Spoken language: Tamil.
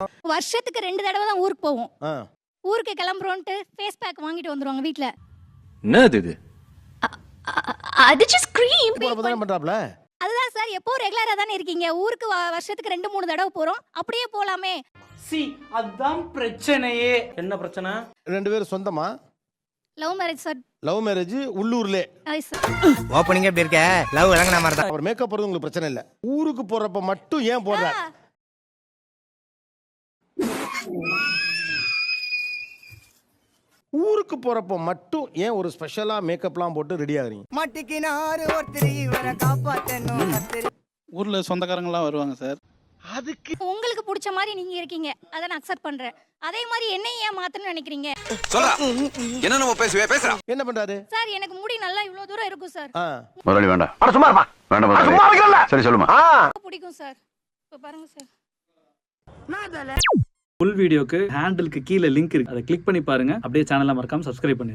வருஷத்துக்கு 2 தடவை தான் ஊருக்கு போவோம். ஆ. ஊருக்கு கிளம்புறோன்ட்டு ஃபேஸ் பேக் வாங்கிட்டு வந்துருவாங்க வீட்ல. என்னது இது? அது just cream. போறப்ப பண்றாப்ல. அதுதான் சார் எப்போ ரெகுலரா தானே இருக்கீங்க. ஊருக்கு வருஷத்துக்கு 2-3 தடவை போறோம். அப்படியே போலாமே. அதான் பிரச்சனையே. என்ன பிரச்சனை? 2 பேரும் சொந்தமா? Love marriage sir. Love marriage உள்ளூர்ல. ஓப்பனிங் எப்படி இருக்க? லவ் இறங்குன மாதிரி தான். அவர் மேக்கப் போறது உங்களுக்கு பிரச்சனை இல்ல. ஊருக்கு போறப்ப மட்டும் ஏன் போடுற? ஊருக்கு போறப்ப மட்டும் ஏன் ஒரு ஸ்பெஷலா மேக்கப்லாம் போட்டு ரெடி ஆகுறீங்க? மாட்டிக்கினாரு ஒருத்தர் இவரை காப்பாத்தணும். ஊர்ல சொந்தக்காரங்கலாம் வருவாங்க சார். அதுக்கு உங்களுக்கு பிடிச்ச மாதிரி நீங்க இருக்கீங்க. அத நான் அக்செப்ட் பண்றேன். அதே மாதிரி என்னையும் ஏன் மாத்தணும்னு நினைக்கிறீங்க? சொல்றா என்ன நம்ம பேசுறா என்ன பண்றாரு சார் எனக்கு முடி நல்லா இவ்ளோ தூரம் இருக்கும் சார். முதலாளி வேண்டாம். அட சும்மா இருப்பா. வேண்டாம் சும்மா வைக்கல. சரி சொல்லுமா. பிடிக்கும் சார். இப்ப பாருங்க சார். ஃபுல் வீடியோக்கு ஹேண்டிலுக்கு கீழே லிங்க் இருக்கு. அதை கிளிக் பண்ணி பாருங்க. அப்படியே சேனலை மறக்காம சப்ஸ்கிரைப் பண்ணுங்க.